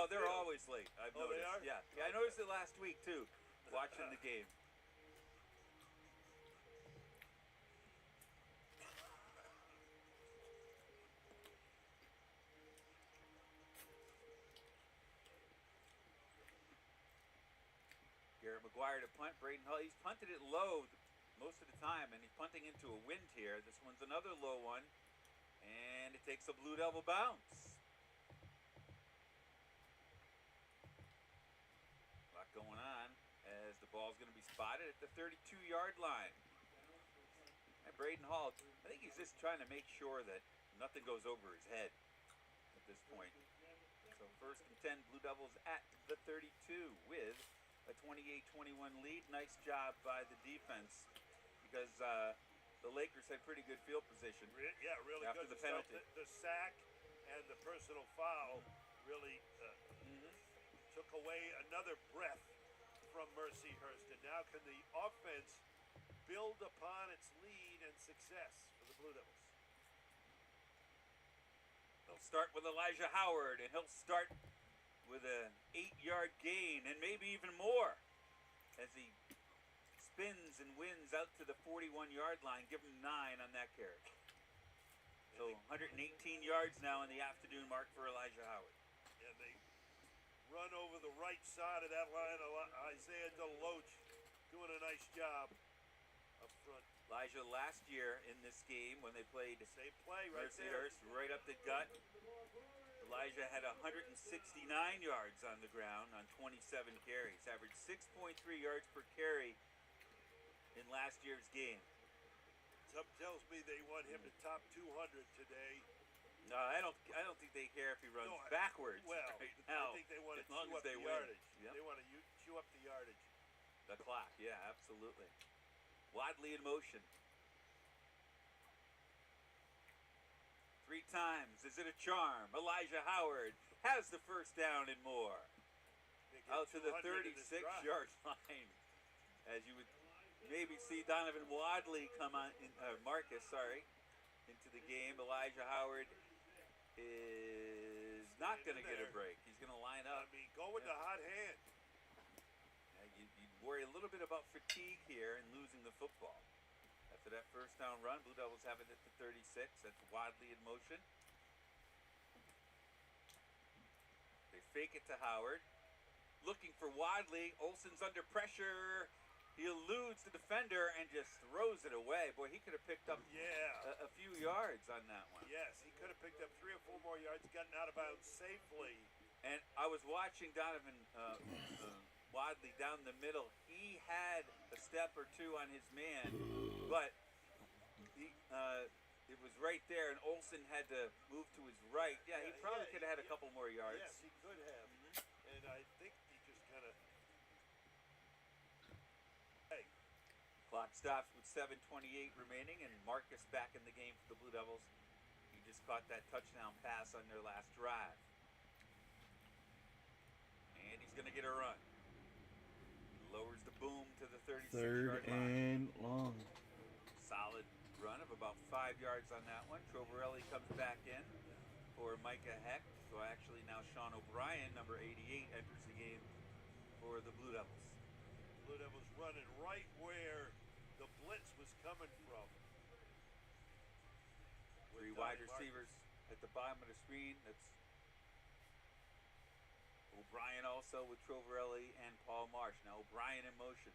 they're always late. I've Oh, noticed. they are? Yeah, I noticed it last week too, watching the game. Garrett McGuire to punt. Braden Hull, he's punted it low most of the time, and he's punting into a wind here. This one's another low one, and it takes a Blue Devil bounce. A lot going on as the ball's going to be spotted at the 32-yard line. And Braden Hall, I think he's just trying to make sure that nothing goes over his head at this point. So 1st and 10, Blue Devils at the 32 with a 28-21 lead. Nice job by the defense because the Lakers had pretty good field position. Yeah, really after good. The penalty. The sack and the personal foul really took away another breath from Mercyhurst. And now can the offense build upon its lead and success for the Blue Devils? They'll start with Elijah Howard, and he'll start with an 8-yard gain and maybe even more as he spins and wins out to the 41-yard line. Give him 9 on that carry. So 118 yards now in the afternoon mark for Elijah Howard. And they run over the right side of that line. Isaiah DeLoach doing a nice job up front. Elijah last year in this game when they played same play right there. Mercyhurst, right up the gut. Elijah had 169 yards on the ground on 27 carries, averaged 6.3 yards per carry in last year's game. Something tells me they want him to top 200 today. No, I don't think they care if he runs backwards right now. I think they want to chew up the yardage. Yep. They want to chew up the yardage. The clock, yeah, absolutely. Wadley in motion. 3 times. Is it a charm? Elijah Howard has the first down and more. Out to the 36-yard line. As you would maybe see Donovan Wadley come on, Marcus, into the game. Elijah Howard is not going to get a break. He's going to line up. I mean, go with the hot hand. You'd worry a little bit about fatigue here and losing the football. After that first down run, Blue Devils have it at the 36. That's Wadley in motion. They fake it to Howard. Looking for Wadley. Olsen's under pressure. He eludes the defender and just throws it away. Boy, he could have picked up a few yards on that one. Yes, he could have picked up 3 or 4 more yards, gotten out of bounds safely. And I was watching Donovan Wadley down the middle. He had a step or two on his man, but it was right there, and Olsen had to move to his right. Yeah, he probably could have had a couple more yards. Yes, he could have. And I think he just kind of... Clock stops with 7:28 remaining, and Marcus back in the game for the Blue Devils. He just caught that touchdown pass on their last drive. And he's going to get a run. He lowers the boom to the 36-yard line. 3rd and long. Solid run of about 5 yards on that one. Trovarelli comes back in for Micah Heck. So actually now Sean O'Brien, number 88, enters the game for the Blue Devils. Blue Devils running right where the blitz was coming from. 3 wide receivers at the bottom of the screen. That's O'Brien also with Trovarelli and Paul Marsh. Now O'Brien in motion.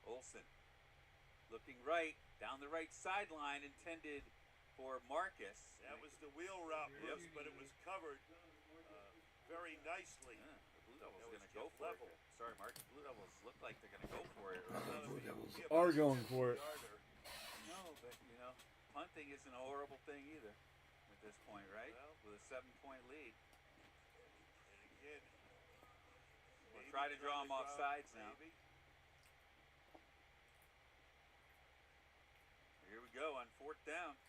Olsen looking right, down the right sideline, intended for Marcus. That was the wheel route, Bruce, but it was covered very nicely. Yeah. Blue Devils going to go for it. Sorry, Mark. The Blue Devils look like they're going to go for it. Blue Devils are going for it. No, but, punting isn't a horrible thing either at this point, right? Well, with a 7-point lead. And again, we'll try to draw them off sides now. Here we go on 4th down.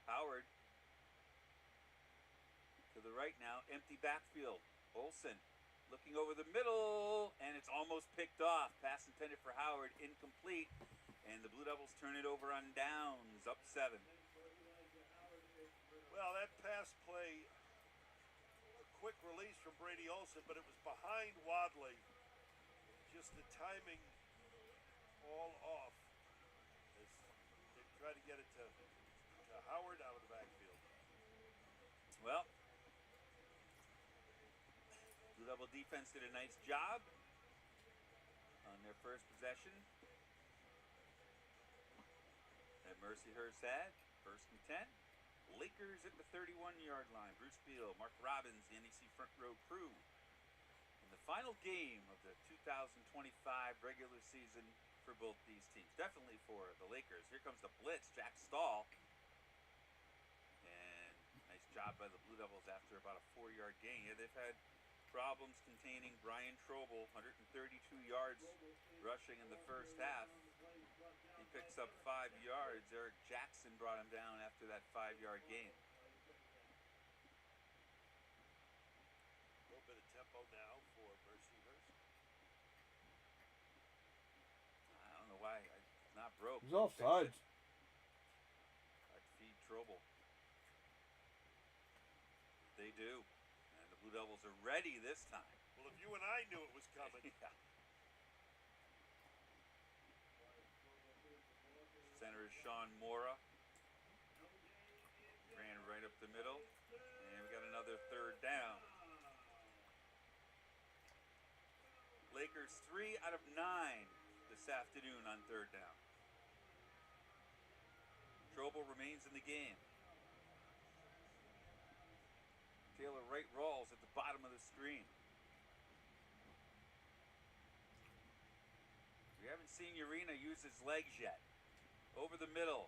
Howard to the right now. Empty backfield. Olsen looking over the middle, and it's almost picked off. Pass intended for Howard, incomplete, and the Blue Devils turn it over on downs, up 7. Well, that pass quick release from Brady Olson, but it was behind Wadley. Just the timing all off as they try to get it to Howard out of the backfield. Well, Blue Devil defense did a nice job on their first possession. That Mercyhurst had, 1st and 10. Lakers at the 31-yard line. Bruce Beal, Mark Robbins, the NEC front row crew. In the final game of the 2025 regular season for both these teams. Definitely for the Lakers. Here comes the blitz, Jack Stahl. And nice job by the Blue Devils after about a 4-yard gain. Yeah, they've had problems containing Brian Trobel, 132 yards rushing in the first half. He picks up 5 yards. Eric Jackson brought him down after that 5-yard gain. A little bit of tempo now for Mercyhurst. I don't know why it's not broke. He's offsides. I'd feed Trobel. They do. And the Blue Devils are ready this time. Well, if you and I knew it was coming. Yeah. Center is Sean Mora. Ran right up the middle. And we got another 3rd down. Lakers 3 out of 9 this afternoon on 3rd down. Trobel remains in the game. Taylor Wright rolls at the bottom of the screen. We haven't seen Urena use his legs yet. Over the middle.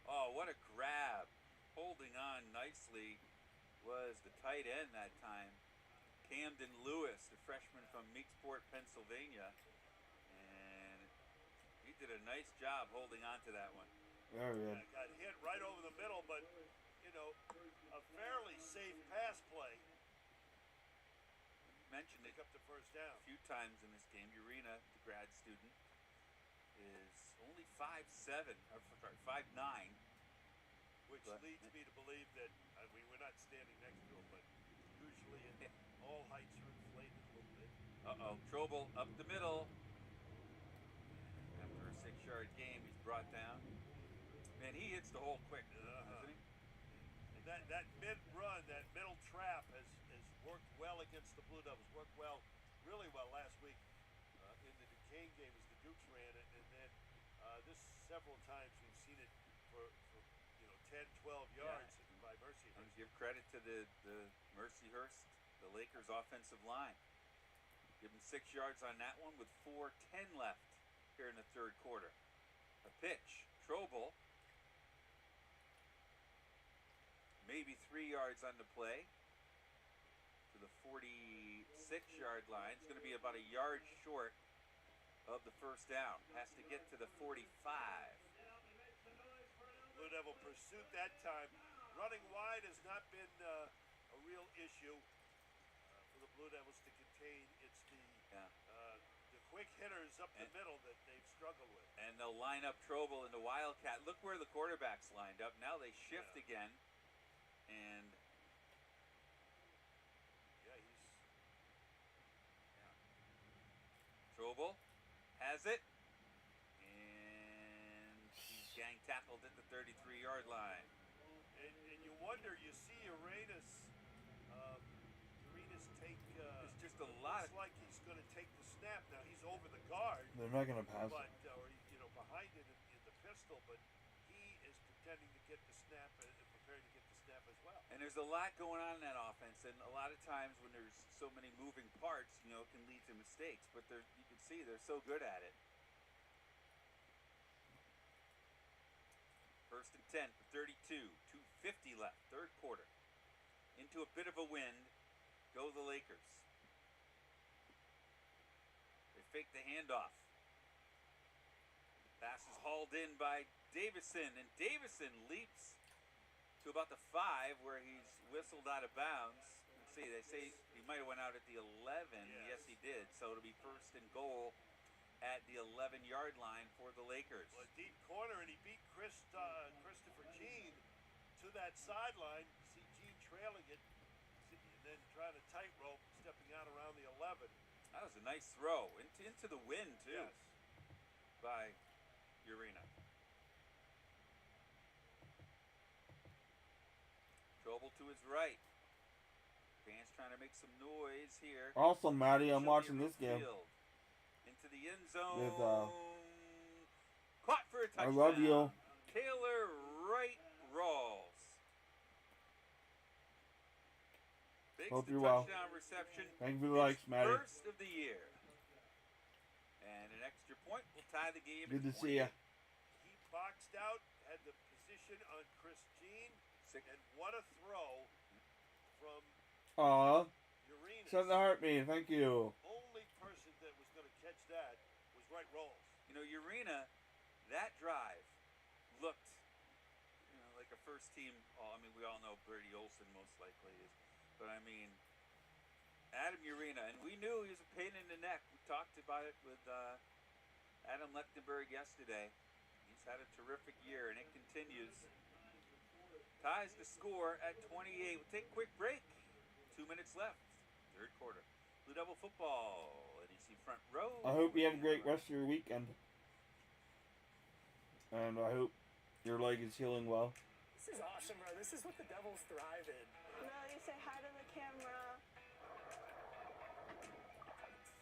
Oh, what a grab. Holding on nicely was the tight end that time. Camden Lewis, the freshman from Meeksport, Pennsylvania. And he did a nice job holding on to that one. Very good. Yeah, got hit right over the middle, but, you know, a fairly safe pass play. Mentioned it Pick up the 1st down. a few times in this game. Urena, the grad student, is only 5'7", or sorry, 5'9". Which leads me to believe that, I mean, we're not standing next to him, but usually all heights are inflated a little bit. Uh-oh, Trobel up the middle. After a 6-yard game, he's brought down. Man, he hits the hole quick, doesn't he? And that mid-run, that middle trap has worked well against the Blue Devils. Worked well, really well last week in the Duquesne game as the Dukes ran it. And then this several times we've seen it for 10, 12 yards by Mercyhurst. And give credit to the Mercyhurst, the Lakers offensive line. Give him 6 yards on that one with 4:10 left here in the 3rd quarter. A pitch. Trobel. Maybe 3 yards on the play to the 46-yard line. It's going to be about a yard short of the 1st down. Has to get to the 45. Blue Devil pursuit that time. Running wide has not been a real issue for the Blue Devils to contain. It's the quick hitters up the middle that they've struggled with. And they'll line up Trobel in the Wildcat. Look where the quarterback's lined up. Now they shift again. And Trobel has it. And he's gang tackled at the 33-yard line. And you wonder, you see Uranus take. It's just a lot. Looks like he's going to take the snap. Now he's over the guard. They're not going to pass but, it. or behind it in the pistol, but he is pretending to get the snap and preparing to get the snap as well. And there's a lot going on in that offense, and a lot of times when there's so many moving parts, it can lead to mistakes. But you can see they're so good at it. 1st and 10 for 32, 2:50 left, 3rd quarter. Into a bit of a wind, go the Lakers. They fake the handoff. Pass is hauled in by Davison, and Davison leaps to about the 5 where he's whistled out of bounds. Let's see, they say he might have went out at the 11. Yes, he did. So it'll be 1st and goal at the 11-yard line for the Lakers. Well, a deep corner, and he beat Christopher Jean to that sideline. See Jean trailing it, and then trying to That was a nice throw into the wind too Yes. by Urena. Trouble to his right. Fans trying to make some noise here. Also, Maddie, I'm Show me watching Root this game. Field. Into the end zone. With, Caught for a touchdown. I love you. Taylor Wright Rawls. Biggs Hope the you're well. touchdown reception. Thank you for the likes, Maddie. First of the year. And an extra point will tie the game. Good at to see ya. 28. He boxed out, had the position on Chris Jean, and what a throw from Aw, Urena. something to hurt me. Thank you. Only person that was going to catch that was Wright Rolls. You know, Urena, that drive looked, like a first team. I mean, we all know Brady Olson most likely is, but I mean, Adam Urena, and we knew he was a pain in the neck. We talked about it with Adam Lechtenberg yesterday. He's had a terrific year, and it continues. Ties the score at 28. We'll take a quick break. 2 minutes left. Third quarter. Blue Devil football. NEC front row. I hope you have a great rest of your weekend. And I hope your leg is healing well. This is awesome, bro. This is what the Devils thrive in. Melody, say hi to the camera.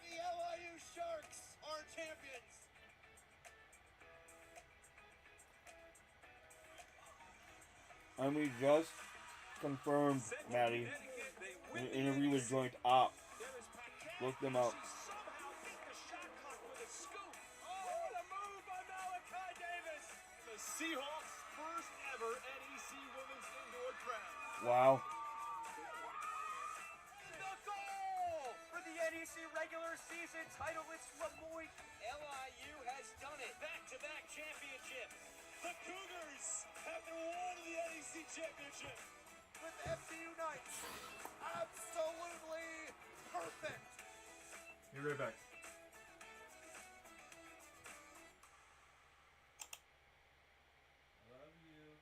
The LIU Sharks are champions. And we just confirmed, Maddie, an interview with Joint Op. Look them up. Somehow beat the shot clock with a scoop. Oh, what a move by Malachi Davis. The Seahawks' first ever NEC Women's Indoor Crown. Wow. The goal for the NEC regular season title. It's Lemoyne. LIU has done it. Back-to-back championships. The Cougars have won the NEC championship with FCU Knights. Absolutely perfect. Be right back. Love you.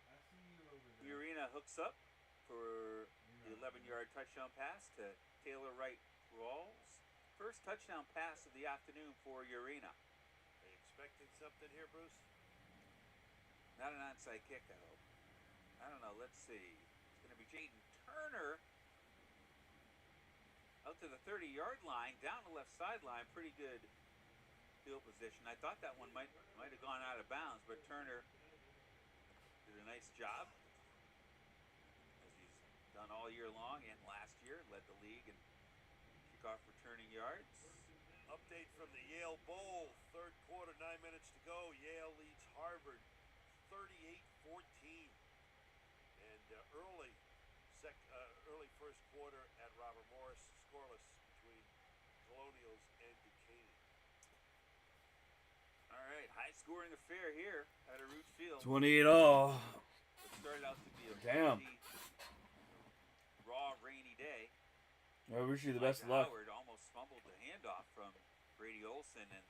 I see you over there. Urena hooks up for the 11-yard touchdown pass to Taylor Wright Rawls. First touchdown pass of the afternoon for Urena. Are you expecting something here, Bruce? Not an onside kick, I hope. I don't know. Let's see. It's going to be Jaden Turner out to the 30-yard line, down the left sideline. Pretty good field position. I thought that one might have gone out of bounds, but Turner did a nice job, as he's done all year long and last year. Led the league in kickoff returning yards. Update from the Yale Bowl. Third quarter, 9 minutes to go. Yale leads Harvard 38-14. And early first quarter at Robert Morris, scoreless between Colonials and Duquesne. All right, high-scoring affair here at a Root Field. 28 all. It started out to be a Damn. pretty raw, rainy day. I wish you the Mike best of luck. Howard almost fumbled the handoff from Brady Olson, and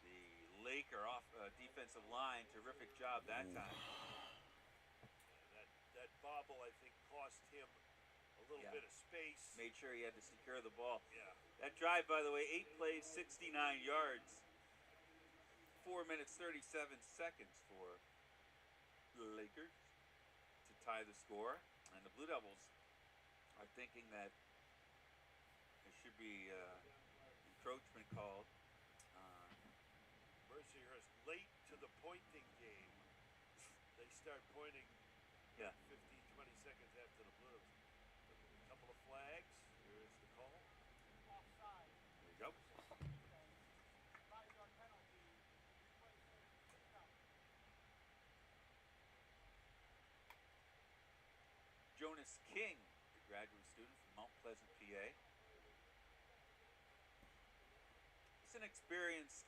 the Laker off defensive line. Terrific job that time. That bobble, I think, cost him a little bit of space. Made sure he had to secure the ball. Yeah. That drive, by the way, 8 plays, 69 yards. 4 minutes, 37 seconds for the Lakers to tie the score. And the Blue Devils are thinking that there should be encroachment called. Mercyhurst late to the pointing game. They start pointing 15, 20 seconds after the Blues. A couple of flags. Here is the call. There you go. Jonas King, the graduate student from Mount Pleasant, PA. It's an experienced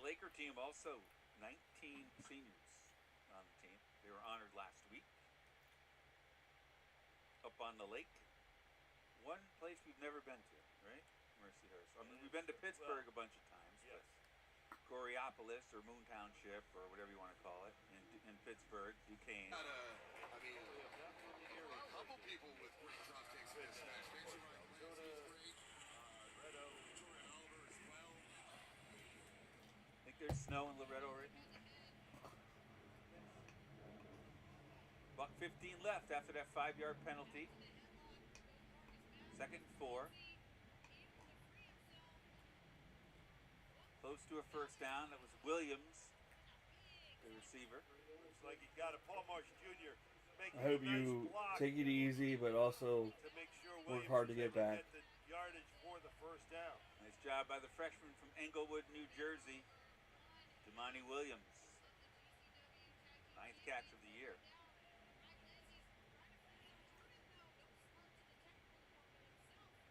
Laker team, also 19 seniors on the team. They were honored last week up on the lake. One place we've never been to, right? Mercyhurst. I mean, we've been to Pittsburgh a bunch of times. Yes. But Coriopolis or Moon Township or whatever you want to call it in Pittsburgh, Duquesne. A couple people with great drop kicks in this match. Fancy Ryan Clancy is great. snow in Loretto right now? $1:15 left after that 5-yard penalty. 2nd and 4. Close to a first down. That was Williams, the receiver. Looks like he got it. Paul Marsh Jr. making I hope a nice you block take it easy, but also to make sure work Williams hard to is get able back. get the yardage for the first down. Nice job by the freshman from Englewood, New Jersey, Damani Williams. 9th catch of the year.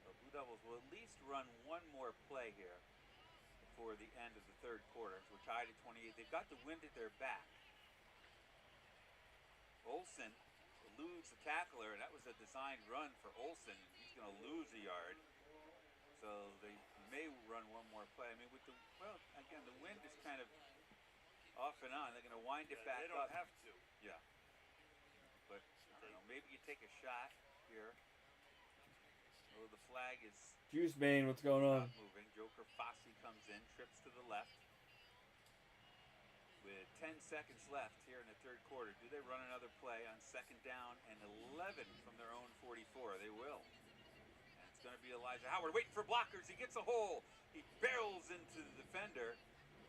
The Blue Devils will at least run one more play here before the end of the 3rd quarter. So we're tied at 28. They've got the wind at their back. Olsen eludes the tackler, and that was a designed run for Olsen. He's going to lose a yard. So they may run one more play. I mean, with the, well, again, the wind is kind of off and on. They're going to wind it back They don't up. have to. Yeah. But, I don't know, maybe you take a shot here. Oh, the flag is Juice Bane, what's going on? not moving. Joker Fossey comes in, trips to the left. With 10 seconds left here in the 3rd quarter, do they run another play on 2nd down and 11 from their own 44? They will. And it's going to be Elijah Howard waiting for blockers. He gets a hole. He barrels into the defender,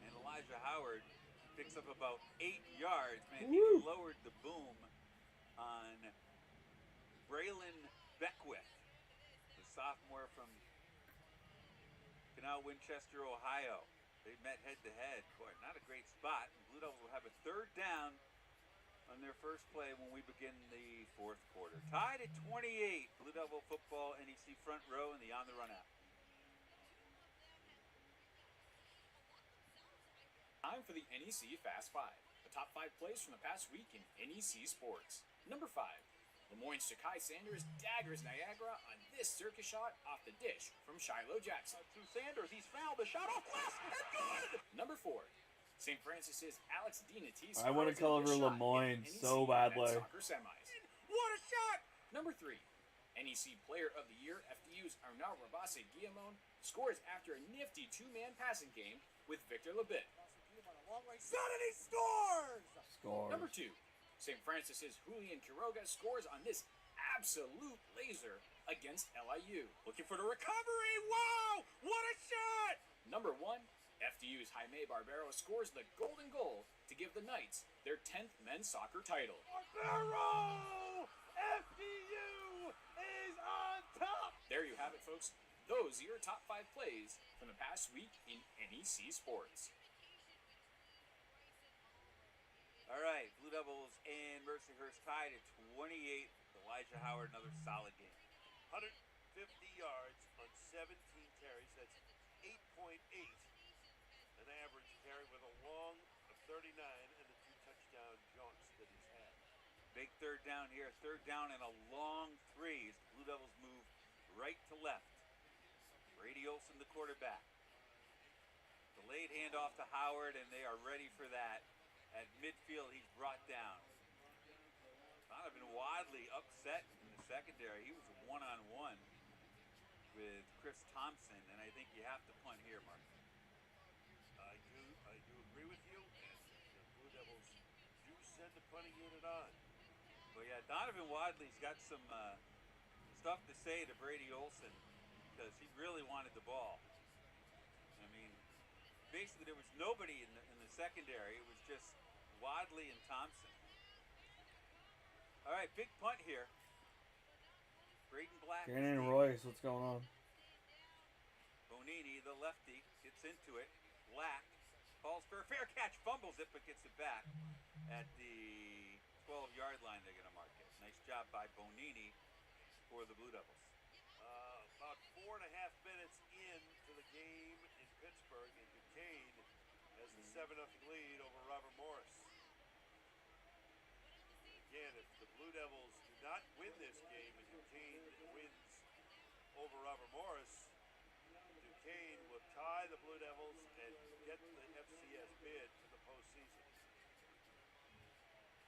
and Elijah Howard picks up about 8 yards. Man, he Woo! lowered the boom on Braylon Beckwith, the sophomore from Canal Winchester, Ohio. They met head-to-head. Boy, not a great spot. Blue Devils will have a 3rd down on their first play when we begin the 4th quarter. Tied at 28. Blue Devil football, NEC front row, and the On the Run app. Time for the NEC Fast 5. The top 5 plays from the past week in NEC sports. Number 5. Lemoyne's Ja'Kai Sanders daggers Niagara on this circus shot off the dish from Shiloh Jackson. To Sanders, he's fouled the shot off glass and good. Number 4. St. Francis's Alex Dinattis. I want to cover Lemoyne so badly. Soccer semis. What a shot! Number 3. NEC Player of the Year, FDU's Arnaud Rabase Guillamon scores after a nifty 2-man passing game with Victor Labit. Suddenly scores! Scores. Number 2. St. Francis's Julian Quiroga scores on this absolute laser against LIU. Looking for the recovery. Wow! What a shot! Number 1. FDU's Jaime Barbero scores the golden goal to give the Knights their 10th men's soccer title. Barbero! FDU is on top! There you have it, folks. Those are your top 5 plays from the past week in NEC sports. All right, Blue Devils and Mercyhurst tied at 28. Elijah Howard, another solid game. 150 yards on 17 carries. That's 8.8. An average carry with a long of 39 and the 2 touchdown jaunts that he's had. Big 3rd down here. 3rd down and a long 3 as the Blue Devils move right to left. Brady Olson, the quarterback. Delayed handoff to Howard, and they are ready for that. At midfield, he's brought down. Donovan Wadley upset in the secondary. He was one-on-one with Chris Thompson, and I think you have to punt here, Mark. I do agree with you, and the Blue Devils do send the punting unit on. Well, yeah, Donovan Wadley's got some stuff to say to Brady Olson because he really wanted the ball. I mean, basically there was nobody in the secondary. It was just Wadley and Thompson. All right, big punt here. Braden Black. Gannon and Royce, what's going on? Bonini, the lefty, gets into it. Black falls for a fair catch, fumbles it, but gets it back at the 12-yard line. They're going to mark it. Nice job by Bonini for the Blue Devils. About 4.5 minutes into the game in Pittsburgh, and Duquesne has the 7-0 lead over Robert Morris. Again, if the Blue Devils do not win this game and Duquesne wins over Robert Morris, Duquesne will tie the Blue Devils and get the FCS bid to the postseason.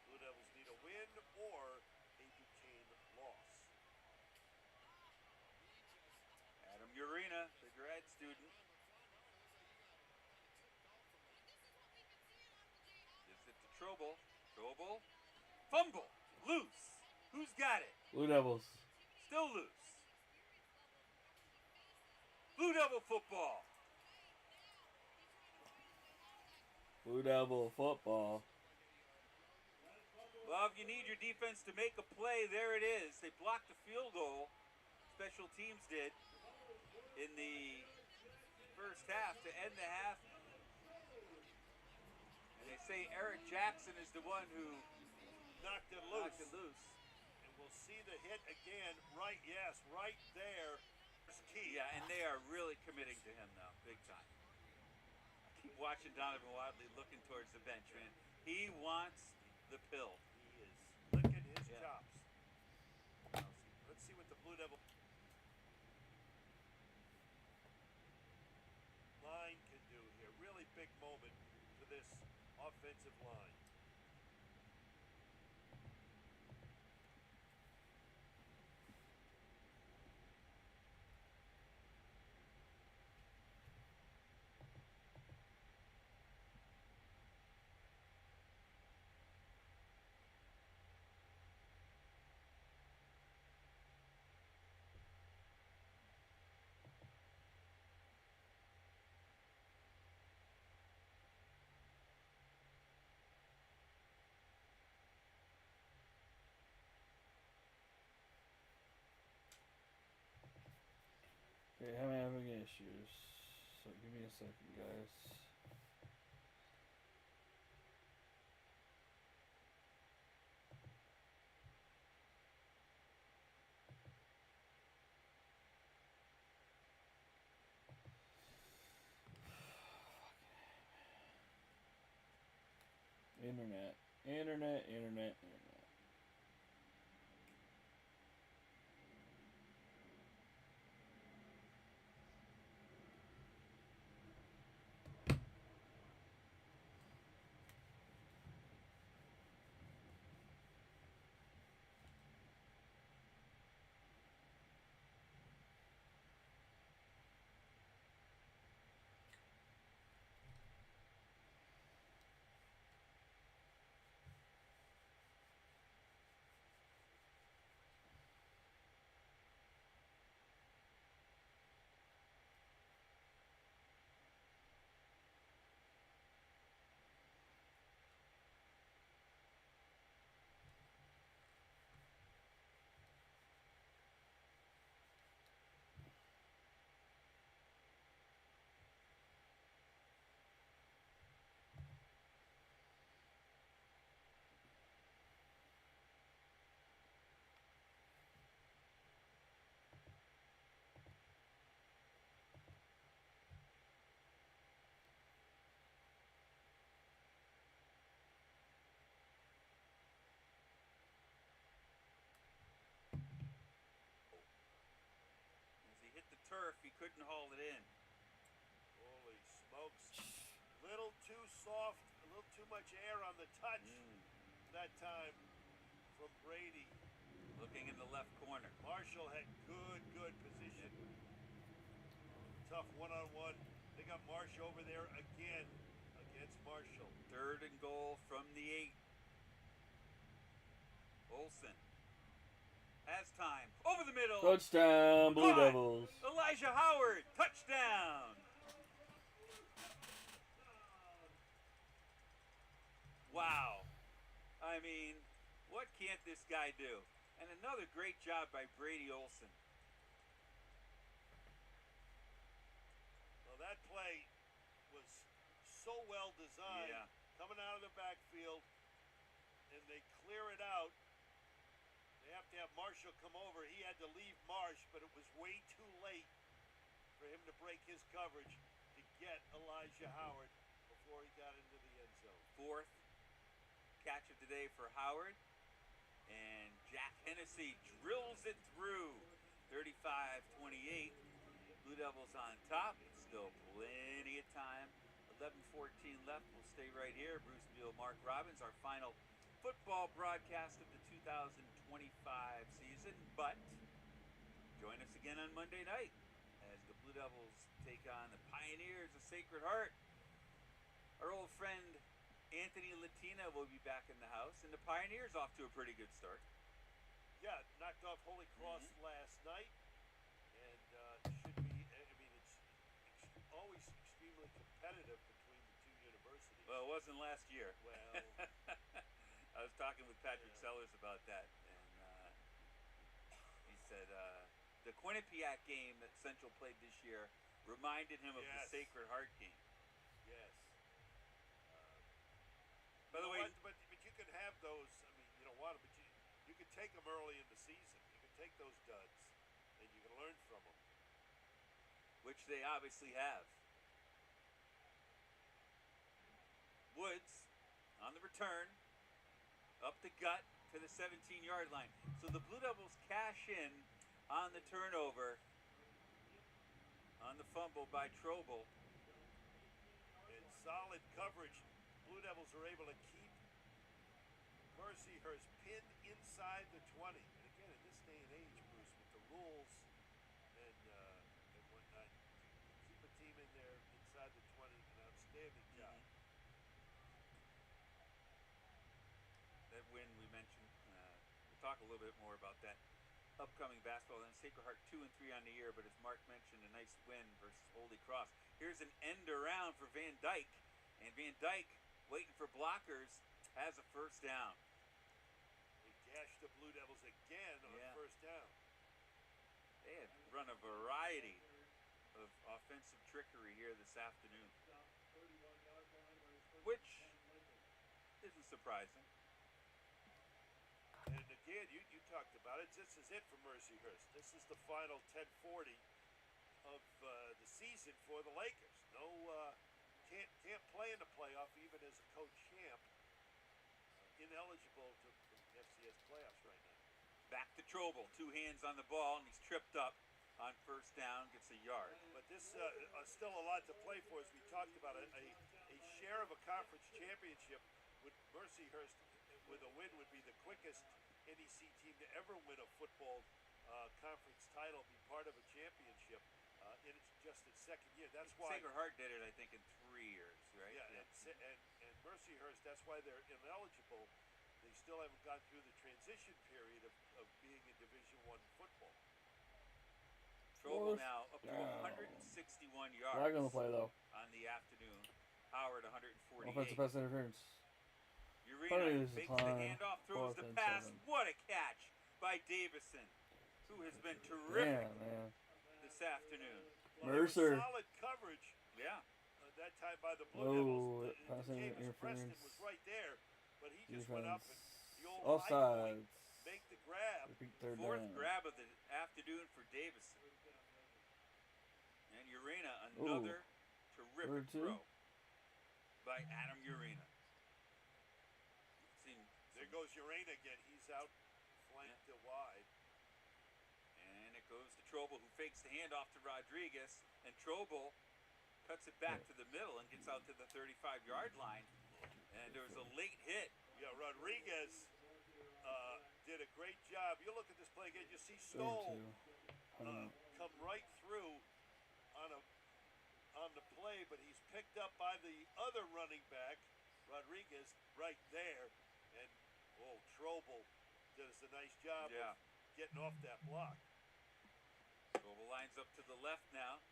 Blue Devils need a win or a Duquesne loss. Adam Urena, the grad student. Strobel. Strobel. Fumble. Loose. Who's got it? Blue Devils. Still loose. Blue Devil football. Blue Devil football. Well, if you need your defense to make a play, there it is. They blocked the field goal. Special teams did in the first half to end the half. And they say Eric Jackson is the one who Knocked it knocked loose. it loose. And we'll see the hit again. Right, yes, right there. It's key. Yeah, and they are really committing to him now, big time. I keep watching Donovan Wadley looking towards the bench, man. He wants the pill. He is licking his Yeah. chops. Let's see what the Blue Devil line can do here. Really big moment for this offensive line. Okay, I'm having issues. So give me a second, guys. Internet. As he hit the turf, he couldn't haul it in. Holy smokes. Little too soft, a little too much air on the touch that time from Brady. Looking in the left corner. Marshall had good position. Tough one-on-one. They got Marsh over there again against Marshall. 3rd and goal from the 8. Olsen has time. Over the middle. Touchdown, Blue Caught. Devils. Elijah Howard. Touchdown. Wow. I mean, what can't this guy do? And another great job by Brady Olsen. Well, that play was so well designed. Yeah. Coming out of the backfield, and they clear it out. They have to have Marshall come over. He had to leave Marsh, but it was way too late for him to break his coverage to get Elijah Howard before he got into the end zone. 4th catch of the day for Howard. And Jack Hennessy drills it through. 35-28. Blue Devils on top. Still plenty of time. 11:14 left. We'll stay right here. Bruce Beal, Mark Robbins, our final football broadcast of the 2025 season. But join us again on Monday night as the Blue Devils take on the Pioneers of Sacred Heart. Our old friend Anthony Latina will be back in the house, and the Pioneers off to a pretty good start. Yeah, knocked off Holy Cross last night, and should be. I mean, it's always extremely competitive between the two universities. Well, it wasn't last year. Well, I was talking with Patrick Sellers about that, and he said the Quinnipiac game that Central played this year reminded him of the Yes. Sacred Heart game. yes. By the way, but you can have those. I mean, you don't want them, but you can take them early in the season. You can take those duds, and you can learn from them. which they obviously have. Woods on the return, up the gut to the 17-yard line. So the Blue Devils cash in on the turnover, on the fumble by Trobel. And solid coverage. Blue Devils are able to keep Mercyhurst pinned inside the 20. And again, in this day and age, Bruce, with the rules and whatnot, keep a team in there inside the 20, an outstanding job. That win we mentioned. We'll talk a little bit more about that upcoming basketball. Then Sacred Heart 2-3 on the year, but as Mark mentioned, a nice win versus Holy Cross. Here's an end around for Van Dyke, and Van Dyke, waiting for blockers, has a first down. They gashed the Blue Devils again on first down. They had run a variety of offensive trickery here this afternoon, which isn't surprising. And again, you talked about it. This is it for Mercyhurst. This is the final 10:40 of the season for the Lakers. No, can't play in the playoff even as a co-champ. Ineligible to the FCS playoffs right now. Back to Trobel, two hands on the ball, and he's tripped up on first down, gets a yard. But this still a lot to play for, as we talked about. A share of a conference championship with Mercyhurst with a win would be the quickest NEC team to ever win a football conference title, be part of a championship in just its second year. That's why Sacred Heart did it, I think, in 3 years, right? Yeah, and Mercyhurst, that's why they're ineligible. They still haven't gone through the transition period of being in Division I football. Trobel now up to 161 yards Not gonna play though. on the afternoon. Howard 148. Offensive pass interference. Urena fakes the decline. handoff, throws the 4th and pass. 7. What a catch by Davison, who has been terrific Yeah, man. this afternoon. Well, there was Mercer. solid coverage Yeah. that time by the Blue Oh, Devils. passing James Preston interference. was right there, but he just went up and Defense. the old high point, Offsides. make the grab. Repeat third Fourth down. grab of the afternoon for Davison. And Urena, another terrific Third two. throw by Adam Urena. There goes Urena again. He's out flanked to wide. And it goes to Trobel, who fakes the handoff to Rodriguez. And Trobel cuts it back to the middle and gets out to the 35-yard line. And there was a late hit. Yeah, Rodriguez did a great job. You look at this play again, you see Stoll come right through on the play, but he's picked up by the other running back, Rodriguez, right there. And Trobel does a nice job of getting off that block. Trobel lines up to the left now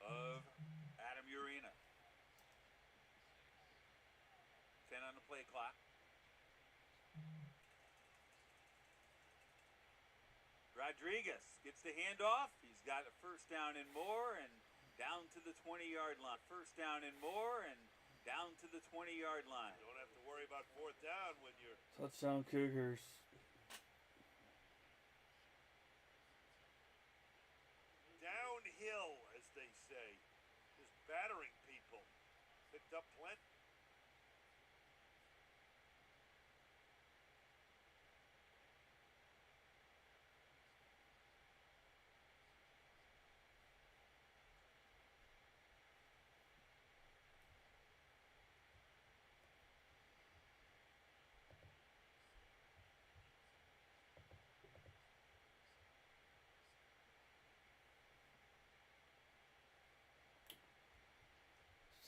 of Adam Urena. 10 on the play clock. Rodriguez gets the handoff. He's got a first down and more, and down to the 20-yard line. First down and more, and down to the 20-yard line. Don't have to worry about fourth down when you're Touchdown Cougars. downhill, as they say. Just battering people. Picked up plenty.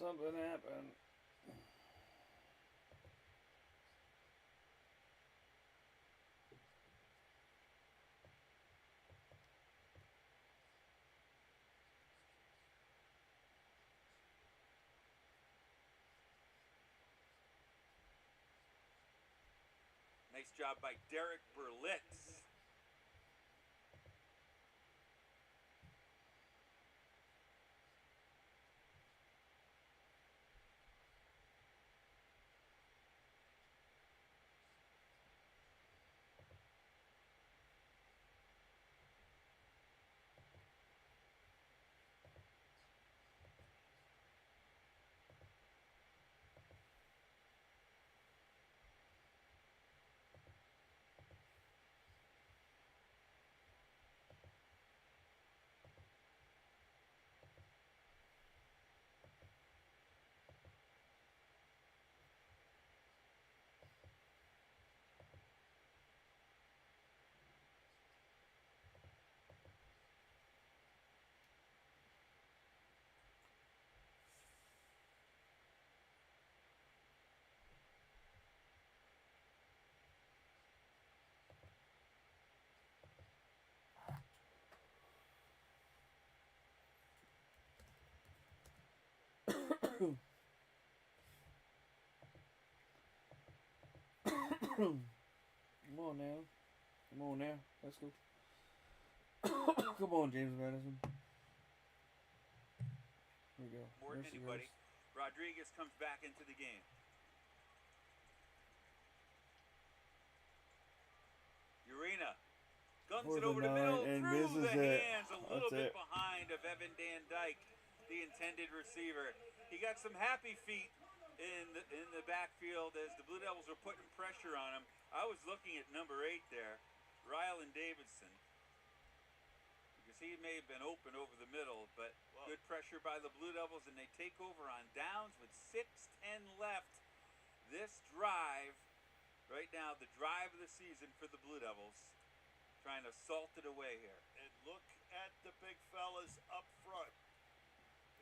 Something happened. Nice job by Derek Berlitz. Come on now. Come on now. Let's go. Come on, James Madison. Here we go. More than anybody. Rodriguez comes back into the game. Urena guns it over the middle, and through misses the it. hands, a little That's bit behind of Evan Van Dyke, the intended receiver. He got some happy feet in the backfield as the Blue Devils were putting pressure on him. I was looking at number 8 there, Rylan Davidson, because he may have been open over the middle, but good pressure by the Blue Devils, and they take over on downs with 6:10 left. This drive, right now, the drive of the season for the Blue Devils, trying to salt it away here. And look at the big fellas up front.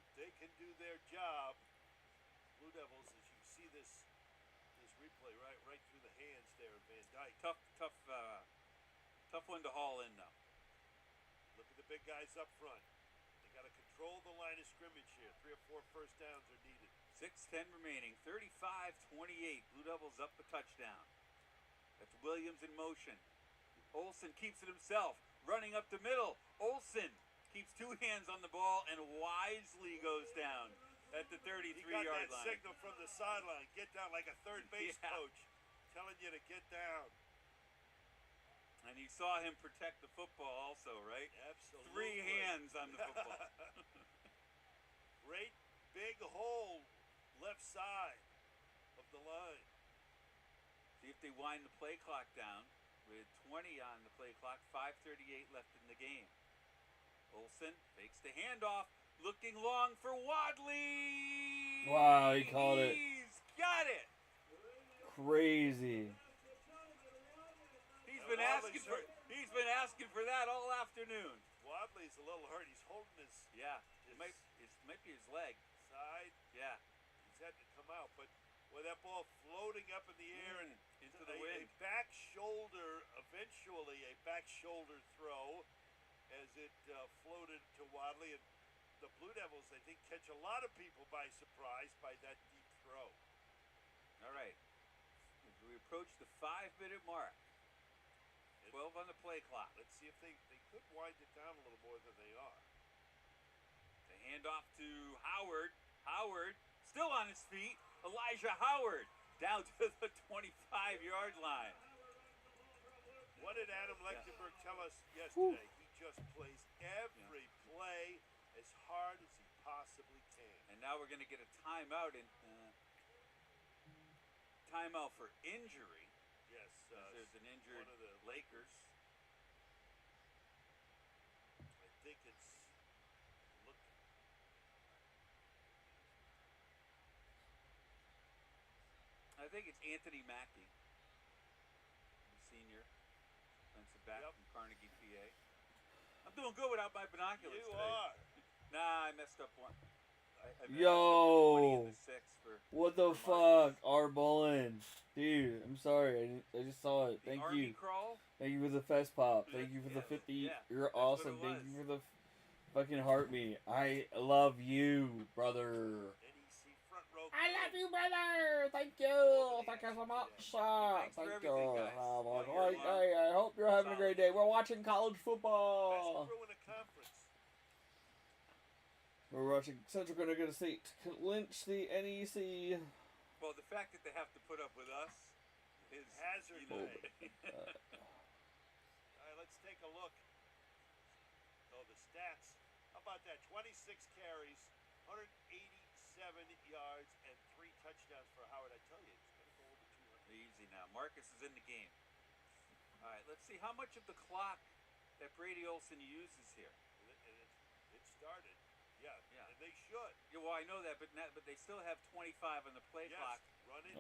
If they can do their job, Blue Devils, as you see this replay right through the hands there of Van Dyke. Tough one to haul in though. Look at the big guys up front. They got to control the line of scrimmage here. 3 or 4 first downs are needed. 6:10 remaining. 35-28. Blue Devils up a touchdown. That's Williams in motion. Olsen keeps it himself, running up the middle. Olsen keeps 2 hands on the ball and wisely goes down at the 33-yard line. He got that signal from the sideline. Get down like a third base coach telling you to get down. And he saw him protect the football also, right? Absolutely. 3 hands on the football. Great big hole left side of the line. See if they wind the play clock down with 20 on the play clock, 5:38 left in the game. Olsen fakes the handoff, looking long for Wadley. Wow, he caught it. He's got it. Crazy. He's been asking for that all afternoon. Wadley's a little hurt. He's holding his it might be his leg. Side. Yeah. He's had to come out, but with that ball floating up in the air and into the wind. A back shoulder, eventually a back shoulder throw as it floated to Wadley. And the Blue Devils, I think, catch a lot of people by surprise by that deep throw. All right. As we approach the 5-minute mark, 12 on the play clock. Let's see if they could wind it down a little more than they are. The handoff to Howard. Howard still on his feet. Elijah Howard down to the 25-yard line. What did Adam Lechtenberg tell us yesterday? He just plays every play as hard as he possibly can. And now we're going to get a timeout timeout for injury. Yes, there's an injured one of the Lakers. I think it's Anthony Mackey, the senior defensive back from Carnegie, PA. I'm doing good without my binoculars You today. are. Nah, I messed up one. I Yo, for what the fuck, R. Bullen, dude? I'm sorry, I just saw it. Thank you. Crawl? Thank you for the fest pop. Thank you for the 50. You're awesome. Thank you for the fucking heart me. I love you, brother. NEC front row I love you, brother. Thank you. Thank you so much. Thanks for Thank everything, you. guys. All Well, year long. I hope you're having a great day. We're watching college football. Best crew in the conference. We're watching Central Connecticut State clinch the NEC. Well, the fact that they have to put up with us is Hazard you know, pay. All right, let's take a look. Oh, the stats. How about that? 26 carries, 187 yards, and 3 touchdowns for Howard. I tell you, it's going to go over 200. easy now. Marcus is in the game. All right, let's see how much of the clock that Brady Olson uses here. And it started. Yeah, Yeah. and they should. Yeah, well, I know that, but they still have 25 on the play Yes, clock. run it.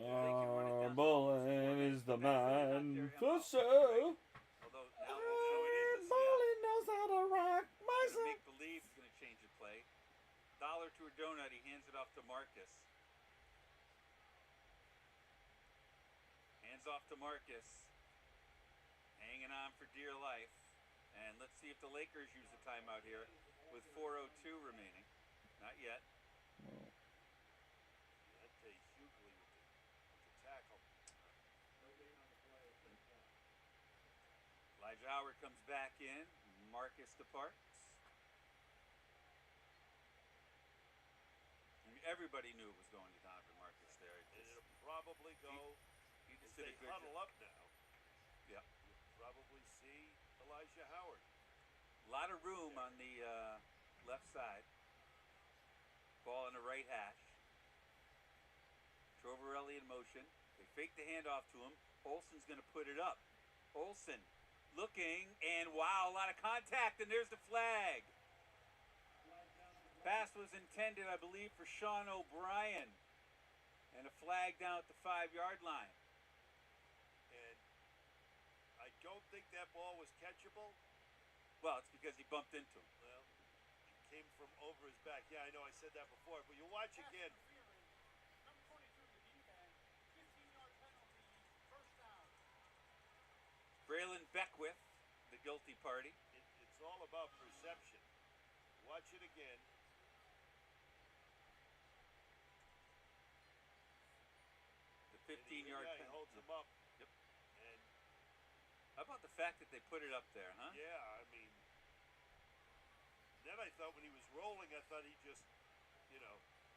Bolin is the man for sure. Although now Bolin knows how to rock my gonna son. make believe he's gonna change the play. Dollar to a donut, he hands it off to Marcus. Hands off to Marcus. Hanging on for dear life. And let's see if the Lakers use the timeout here with 4:02 remaining. Not yet. Deontay Hughley with the tackle. Elijah Howard comes back in. Marcus departs. I mean, everybody knew it was going to Donovan Marcus there. And it'll probably go. He just If did they a good huddle job. up now, Yeah. you'll probably see Elijah Howard. A lot of room on the left side. Ball in the right hash. Trovarelli in motion. They fake the handoff to him. Olsen's going to put it up. Olsen looking, and wow, a lot of contact, and there's the flag. Pass was intended, I believe, for Sean O'Brien. And a flag down at the 5-yard line. And I don't think that ball was catchable. Well, it's because he bumped into him. Well, it came from over his back. Yeah, I know I said that before, but you watch again. Braylon Beckwith, the guilty party. It's all about perception. Watch it again. The 15-yard Yeah, he penalty. holds him up. Yep. And How about the fact that they put it up there, huh? yeah, I mean, then I thought when he was rolling, I thought he'd just,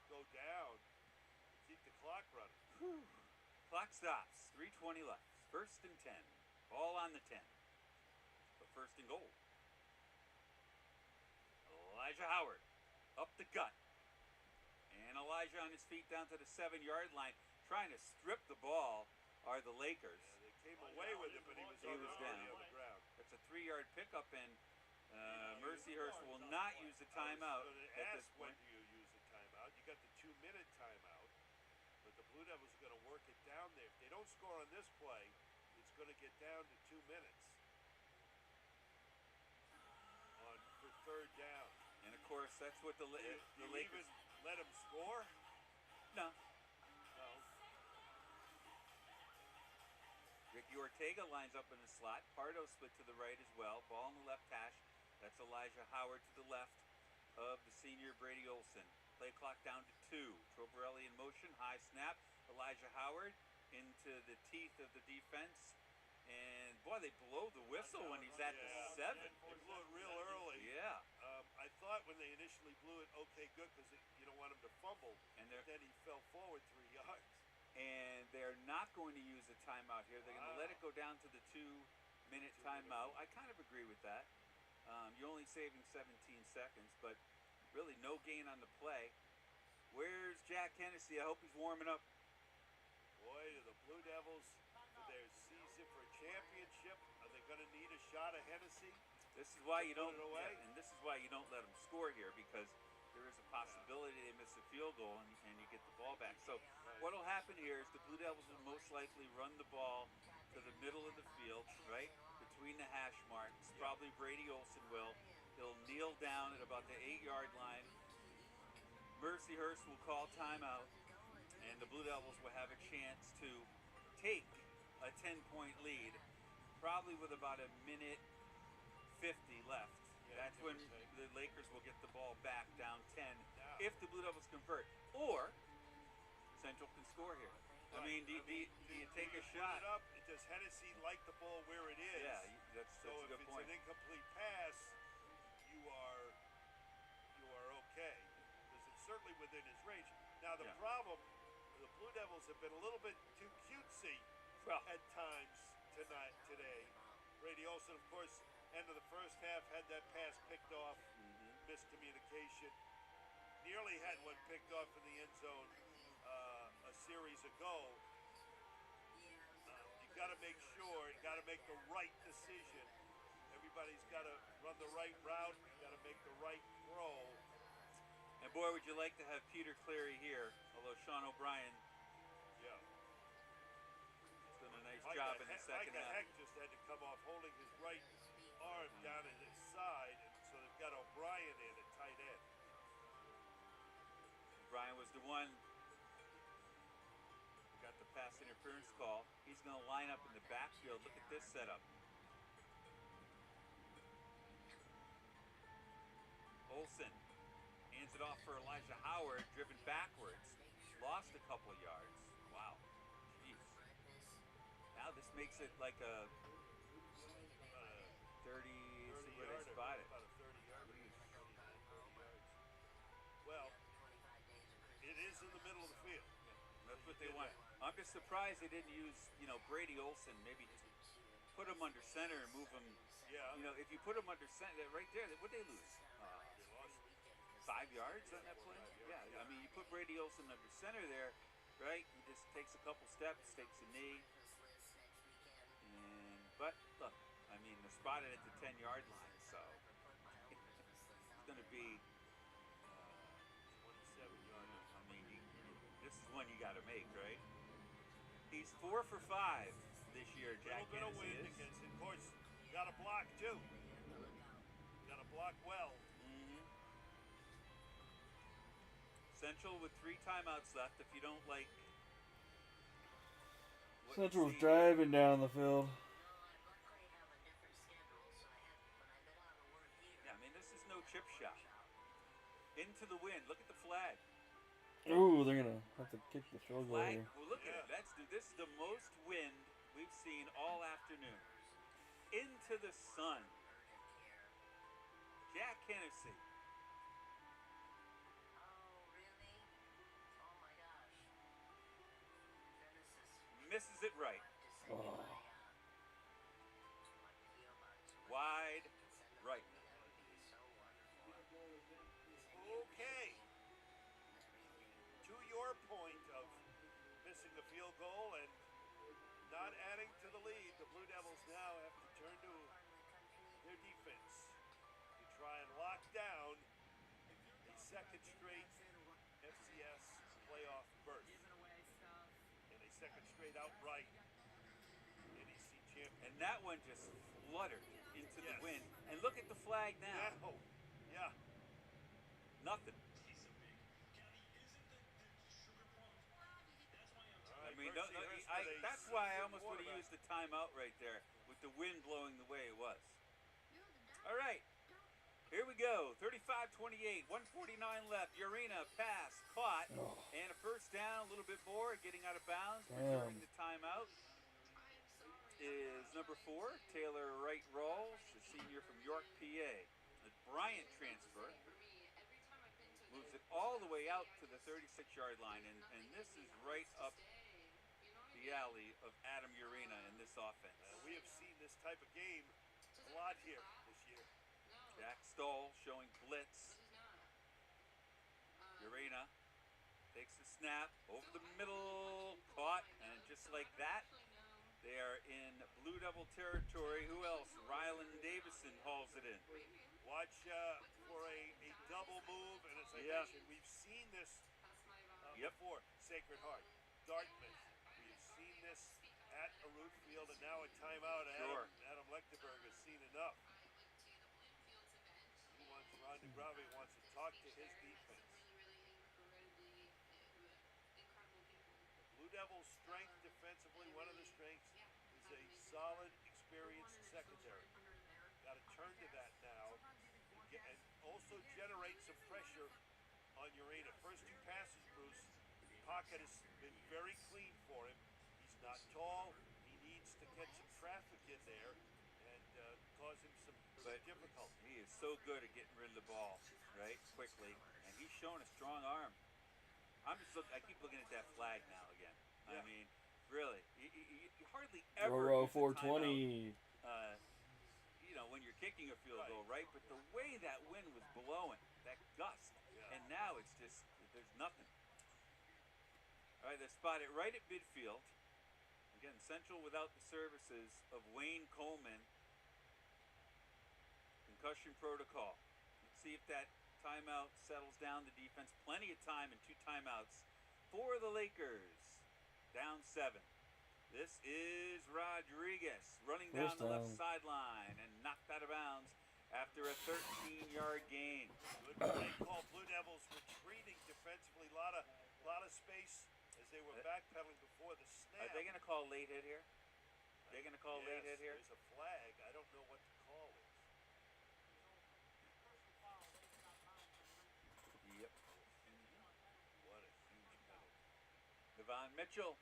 go down, keep the clock running. Whew. Clock stops. 3:20 left. First and 10. Ball on the 10. But first and goal. Elijah Howard up the gut. And Elijah on his feet down to the 7-yard line. Trying to strip the ball are the Lakers. Yeah, they came away with it, but he was He was already down. on the ground. That's a 3-yard pickup, and Mercyhurst will not use the timeout I was going to at ask this when point. do you use the timeout? You got the 2-minute timeout, but the Blue Devils are going to work it down there. If they don't score on this play, it's going to get down to 2 minutes for third down. And of course, that's what the Do you Lakers. even let him score? No. No. Ricky Ortega lines up in the slot. Pardo split to the right as well. Ball in the left hash. That's Elijah Howard to the left of the senior Brady Olson. Play clock down to 2. Trovarelli in motion. High snap. Elijah Howard into the teeth of the defense. And boy, they blow the whistle when he's at the 7. They blew it real early. Yeah. I thought when they initially blew it, okay, good, because you don't want him to fumble. And But then he fell forward 3 yards. And they're not going to use a timeout here. They're going to let it go down to the 2-minute timeout. I kind of agree with that. You're only saving 17 seconds, but really no gain on the play. Where's Jack Hennessy? I hope he's warming up. Boy, do the Blue Devils, for their season for a championship, are they going to need a shot of Hennessy? This is why you don't. Put it away? Yeah, and this is why you don't let them score here, because there is a possibility they miss a field goal and you get the ball back. So what will happen here is the Blue Devils will most likely run the ball to the middle of the field, right between the hash marks. Probably Brady Olson will. He'll kneel down at about the 8-yard line. Mercyhurst will call timeout, and the Blue Devils will have a chance to take a 10-point lead, probably with about a minute 50 left. That's when the Lakers will get the ball back down 10 if the Blue Devils convert. Or, Central can score here. I mean, do you take a shot? Put it up. Does Hennessy like the ball where it is? Yeah, that's so a good if point. it's an incomplete pass, you are okay because it's certainly within his range. Now the problem, the Blue Devils have been a little bit too cutesy at times today. Brady Olson, of course, end of the first half had that pass picked off, miscommunication. Nearly had one picked off in the end zone a series ago. You got to make sure, you got to make the right decision. Everybody's got to run the right route. You got to make the right throw. And boy, would you like to have Peter Cleary here? Although Sean O'Brien, yeah, has done a nice job in the second half. Heck just had to come off holding his right arm down at his side, and so they've got O'Brien in at tight end. O'Brien was the one who got the pass interference call. He's going to line up in the backfield. Look at this setup. Olsen hands it off for Elijah Howard, driven backwards, lost a couple yards. Wow, jeez. Now this makes it like a 30. See where they spot it. About a 30-yarder. 30 yards. Well, it is in the middle of the field. That's what they want. I'm just surprised they didn't use, Brady Olson. Maybe just put him under center and move him. Yeah. If you put him under center, right there, what'd they lose? They lost 5 yards on that play? 5 yards, Yeah, I mean, you put Brady Olson under center there, right? He just takes a couple steps, takes a knee. But, look, I mean, they're spotted at the 10-yard line, so it's going to be 27 yards. I mean, this is one you got to make, right? He's 4 for 5 this year, Jack A little bit of Hennessy wind is. against it. Of course, got to block, too. Got to block well. Central with 3 timeouts left. If you don't like what you Central's see- driving down the field. Yeah, I mean, this is no chip shot. Into the wind. Look at the flag. Ooh, they're gonna have to kick the field goal Flag. here. Well, look at it. This is the most wind we've seen all afternoon. Into the sun. Jack Hennessy. Misses it right. Oh. Wide right. Okay. To your point of missing the field goal and not adding to the lead, the Blue Devils now have to turn to their defense to try and lock down a second straight FCS playoff berth and a second straight outright NEC champion. And that one just fluttered into the Yes. wind. And look at the flag now. Now, yeah. Nothing. I mean, that's why I almost would have used the timeout right there with the wind blowing the way it was. All right. Here we go. 35-28, 149 left. Urena pass, caught, and a first down, a little bit more, getting out of bounds. During the timeout is number 4, Taylor Wright Rawls, the senior from York, PA. The Bryant transfer moves it all the way out to the 36-yard line, and this is right up the alley of Adam Urena in this offense. We have seen this type of game a lot here this year. Jack Stoll showing blitz. Urena takes the snap over the middle, caught, and just like that, they are in Blue Devil territory. Who else? Rylan Davison hauls it in. Watch for a double move, and as I mentioned, we've seen this before. Sacred Heart, Dartmouth. We've seen this at a root field, and now a timeout. Sure. Adam Lechtenberg has seen enough. Ron DeGrave wants to talk to his defense. Blue Devils' strength defensively, one of the strengths, is a solid, experienced secondary. Got to turn to that now and also generate some pressure on Urena. First 2 passes, Bruce, pocket has been very clean for him. He's not tall. He needs to get some traffic in there and cause him some difficulty. He is so good at getting rid of the ball, right, quickly, and he's shown a strong arm. I keep looking at that flag now again. Yeah. I mean, really, you hardly ever Roro use a timeout, 420. when you're kicking a field goal, right? But the way that wind was blowing, that gust, and now it's just, there's nothing. All right, they spot it right at midfield. Again, Central without the services of Wayne Coleman. Concussion protocol. Let's see if that timeout settles down the defense. Plenty of time and 2 timeouts for the Lakers. Down 7. This is Rodriguez running down First the left down. sideline and knocked out of bounds after a 13-yard gain. Good play call. Blue Devils retreating defensively. Lot of space as they were backpedaling before the snap. Are they going to call late hit here? They're going to call late hit here? There's a flag. I don't know what the call is. Yep. What a huge penalty. Devon Mitchell,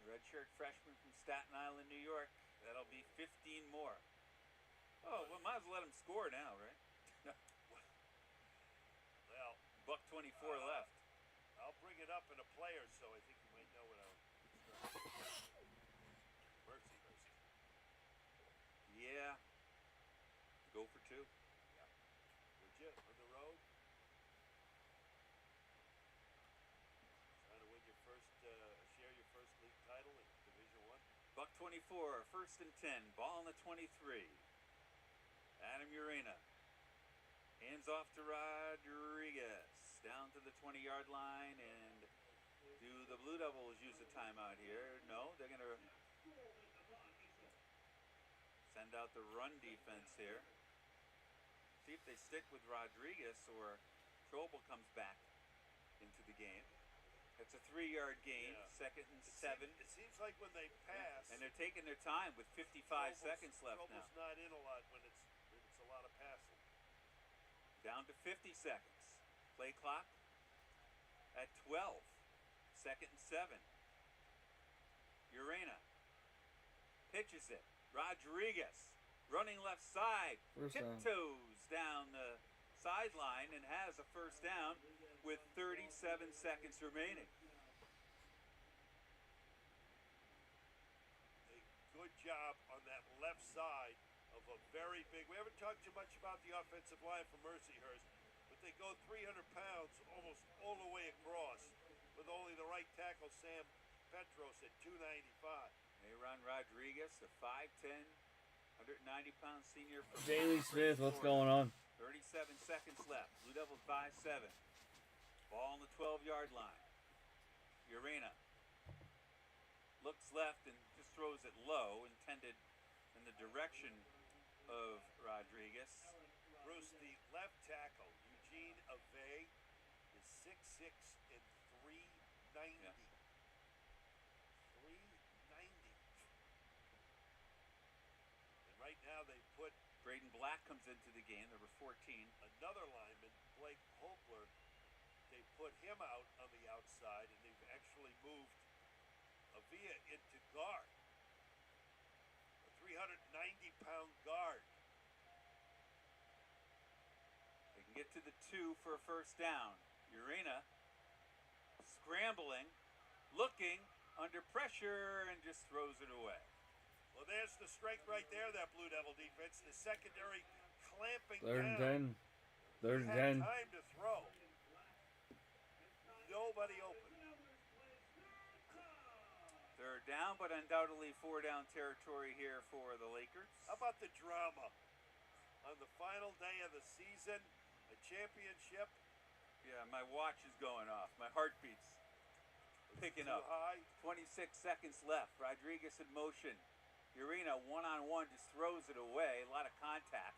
redshirt freshman from Staten Island, New York. That'll be 15 more. Oh, well, might as well let him score now, right? Well, Buck 24 left. I'll bring it up in a play or so. I think you might know what I'm. Mercy. Yeah. Go for 2. Would you on the road? Trying to win your first, share your first league title in Division One. Buck 24, 1st and 10. Ball on the 23. Adam Urena. Hands off to Rodriguez. Down to the 20-yard line. And do the Blue Devils use a timeout here? No, they're going to send out the run defense here. See if they stick with Rodriguez or Trobel comes back into the game. It's a 3-yard gain, Yeah. 2nd and 7. It seems like when they pass, And they're taking their time with 55 seconds left now. Trobel's not in a lot when it's a lot of passing. Down to 50 seconds. Play clock at 12. 2nd and 7. Urena pitches it. Rodriguez running left side. First down. Tiptoes down the sideline and has a first down with 37 seconds remaining. A good job on that left side of a very big. We haven't talked too much about the offensive line for Mercyhurst, but they go 300 pounds almost all the way across with only the right tackle Sam Petros at 295. Aaron Rodriguez, a 5'10", 190-pound senior from Daily Smith, what's going on? 37 seconds left. Blue Devils by 7. Ball on the 12-yard line. Urena looks left and just throws it low, intended in the direction of Rodriguez. Bruce, the left tackle, Eugene Ave, is 6'6" and 390. Yeah. 390. And right now they put Braden Black comes into the game, number 14. another lineman, Blake Hobler. They put him out on the outside, and they've actually moved Avia into guard. A 390-pound guard. They can get to the 2 for a first down. Urena scrambling, looking, under pressure, and just throws it away. Well, there's the strength right there, that Blue Devil defense. The secondary clamping 3rd down. and 10. 3rd and 10. Time to throw. Nobody open. 3rd down, but undoubtedly 4-down territory here for the Lakers. How about the drama on the final day of the season? A championship. Yeah, my watch is going off. My heartbeat's picking Too up. high. 26 seconds left. Rodriguez in motion. Urena one-on-one just throws it away. A lot of contact.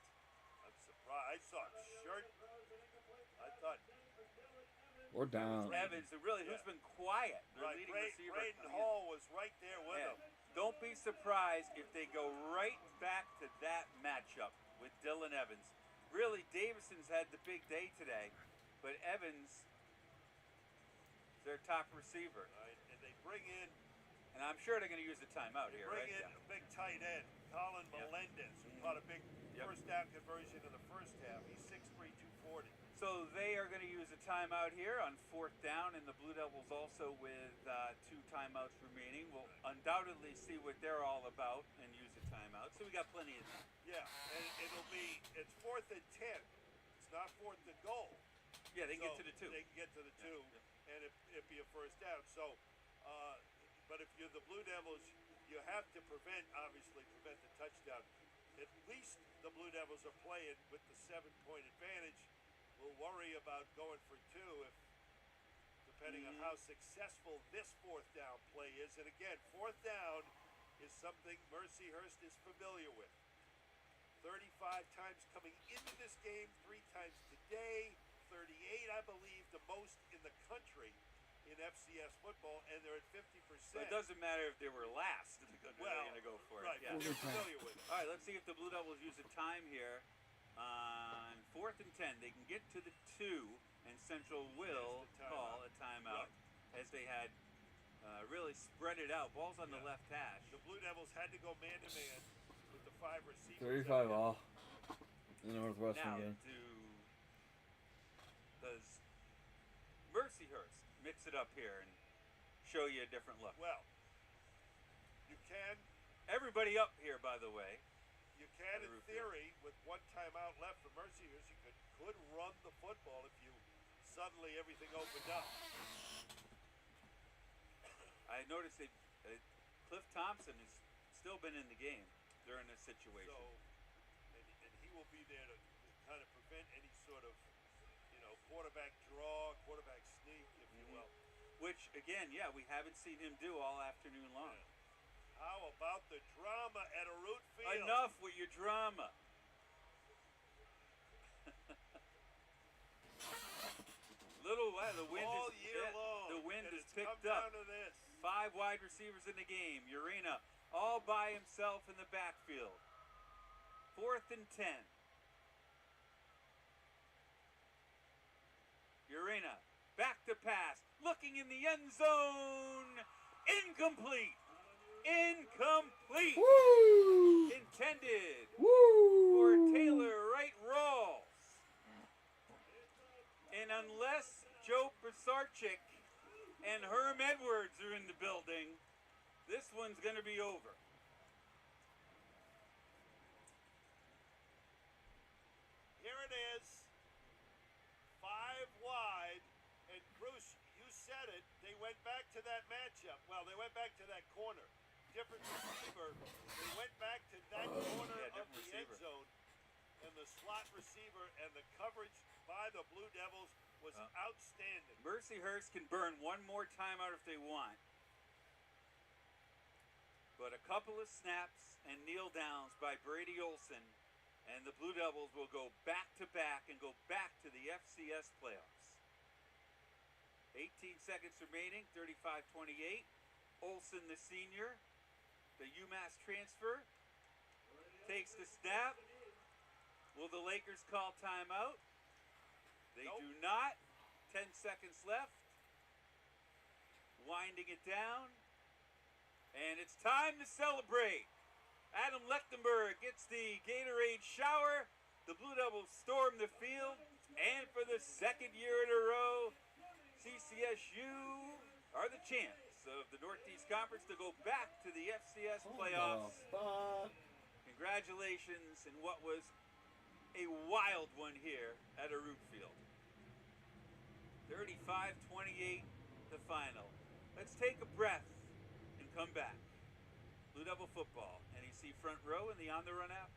I'm surprised. I saw a shirt. I thought We're down. Evans, who's been quiet. Their right, leading receiver. Braden Hall was right there with Yeah. him. Don't be surprised if they go right back to that matchup with Dylan Evans. Really, Davison's had the big day today, but Evans their top receiver. Right, and they bring in And I'm sure they're going to use the timeout here, bring right? in a big tight end, Colin Yeah. Melendez, who caught a big Yep. first down conversion in the first half. He's 6'3", 240. So they are going to use a timeout here on 4th down, and the Blue Devils also with 2 timeouts remaining. We'll undoubtedly see what they're all about and use a timeout. So we got plenty of time. Yeah, and it's 4th and 10. It's not 4th and goal. Yeah, they can So get to the 2. They can get to the 2, and it'd be a first down. So, but if you're the Blue Devils, you have to prevent the touchdown. At least the Blue Devils are playing with the 7-point advantage. We'll worry about going for 2 if, depending on how successful this 4th down play is. And again, 4th down is something Mercyhurst is familiar with. 35 times coming into this game, 3 times today, 38, I believe, the most in the country in FCS football, and they're at 50%. So it doesn't matter if they were last. They're going to go for it. Right, Yeah. they're familiar with it. All right, let's see if the Blue Devils use a time here. On 4th and 10, they can get to the 2, and Central will Yes, the timeout. call a timeout as they had really spread it out. Ball's on the Yeah. left hash. The Blue Devils had to go man-to-man with the 5 receivers. 35 all. The Northwestern Now, game. does Mercyhurst mix it up here and show you a different look? Well, you can Everybody up here, by the way. in Roof theory, with 1 timeout left for Mercyhurst, you could run the football if you suddenly everything opened up. I noticed that Cliff Thompson has still been in the game during this situation. So, and he will be there to kind of prevent any sort of, quarterback draw, quarterback sneak, if you will. Which, again, we haven't seen him do all afternoon long. How about the drama at a root field? Enough with your drama. Little the wind All is year long. the wind and is it's picked come up. down to this. 5 wide receivers in the game. Urena all by himself in the backfield. 4th and 10. Urena back to pass, looking in the end zone. Incomplete. Incomplete. Woo! Intended Woo! for Taylor Wright Rawls. And unless Joe Pisarcik and Herm Edwards are in the building, this one's going to be over. Here it is. 5 wide. And Bruce, you said it. They went back to that matchup. Well, they went back to that corner. Different receiver. They went back to that corner of different the receiver. end zone. And the slot receiver and the coverage by the Blue Devils was outstanding. Mercyhurst can burn one more timeout if they want. But a couple of snaps and kneel downs by Brady Olson, and the Blue Devils will go back to back and go back to the FCS playoffs. 18 seconds remaining, 35-28. Olson, the senior, the UMass transfer, takes the snap. Will the Lakers call timeout? They Nope. do not. 10 seconds left. Winding it down. And it's time to celebrate. Adam Lechtenberg gets the Gatorade shower. The Blue Devils storm the field. And for the 2nd year in a row, CCSU are the champs of the Northeast Conference to go back to the FCS playoffs. Congratulations in what was a wild one here at a root field. 35-28 the final. Let's take a breath and come back. Blue Devil football, NEC Front Row and the On The Run app.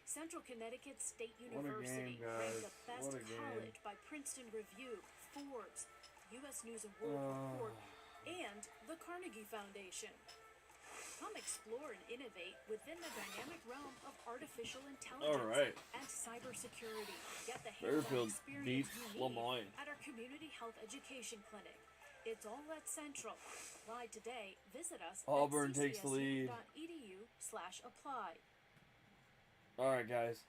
Central Connecticut State What a University game, guys. ranked the best What a game. college by Princeton Review, Forbes, U.S. News and World Report and the Carnegie Foundation. Come explore and innovate within the dynamic realm of artificial intelligence and cybersecurity. Get the hands-on Fairfield experience beats you need Lemoyne. at our Community Health Education Clinic. It's all at Central. Apply today. Visit us Auburn at takes the lead. ccsu.edu/apply. Alright, guys.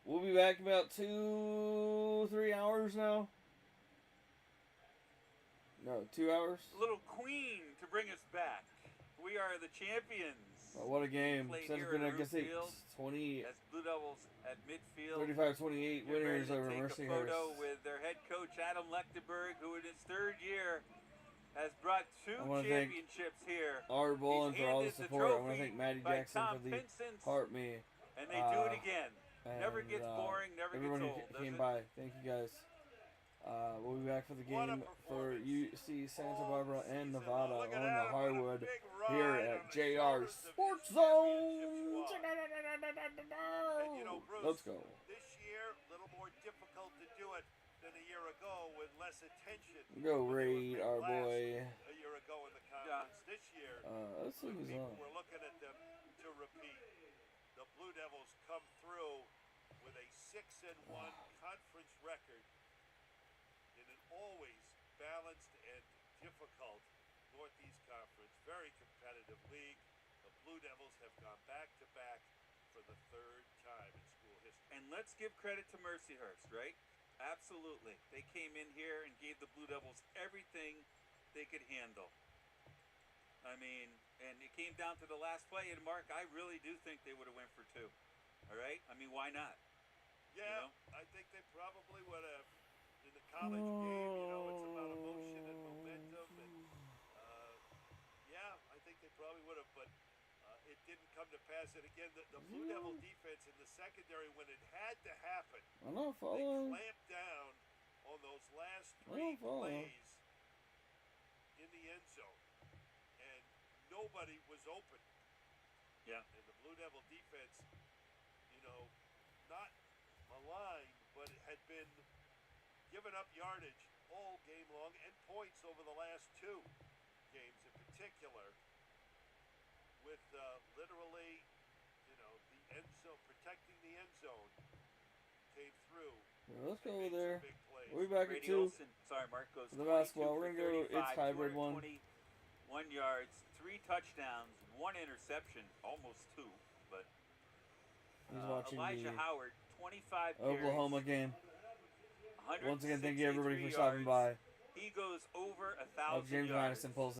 We'll be back in about 2-3 hours now. No, 2 hours. Little queen to bring us back. We are the champions. What a game. Played Since here been, I at guess, Field 20, as Blue Devils at midfield. 35-28 Get ready winners to over take a Mercyhurst. photo with their head coach Adam Lechtenberg, who in his third year has brought 2 I wanna thank championships here. Art Bullen He's for all the handed the support. I want to trophy thank Maddie by Jackson Tom for the Pinson's, heart me. and they do it again. Never And, gets boring, never everyone gets who old, does came it? by. Thank you guys. We'll be back for the What a game for performance. UC Santa Barbara and Season. Nevada Look at on the Adam, what a hardwood big here ride at on the JR shoulders of Sports his Zone. championship squad. And, you know, Bruce, Let's go. this year, a little more difficult to do it than a year ago with less attention. Go when they were raid picked our last boy. A year ago in the conference. This year, Let's see who's people on. were looking at them to repeat. The Blue Devils come through with a 6-1 conference record in an always balanced and difficult Northeast Conference. Very competitive league. The Blue Devils have gone back-to-back for the 3rd time in school history. And let's give credit to Mercyhurst, right? Absolutely. They came in here and gave the Blue Devils everything they could handle. I mean, and it came down to the last play, and Mark, I really do think they would have went for 2. All right? I mean, why not? Yeah, You know? I think they probably would have. In the college game, you know, it's about emotion and momentum, and yeah, I think they probably would have, but it didn't come to pass. And again, the Blue Devil defense in the secondary, when it had to happen, I'm not they following. clamped down on those last I 3 don't follow. plays in the end zone, and nobody was open. Yeah. And the Blue Devil defense, you know, not maligned, but it had been giving up yardage all game long and points over the last 2 games in particular, with literally, you know, the end zone, protecting the end zone, came through. Yeah, let's go and over made there. some big plays. We'll be back at Brady 2. Olson, sorry, Mark goes The 22 basketball, for we're gonna go- 35, it's hybrid one. 221 yards, 3 touchdowns, 1 interception, almost 2. But He's watching Elijah the Howard, 25 Oklahoma carries, game. Once again, thank you everybody for 163 stopping by. yards. He goes over James 1,000 yards. Madison pulls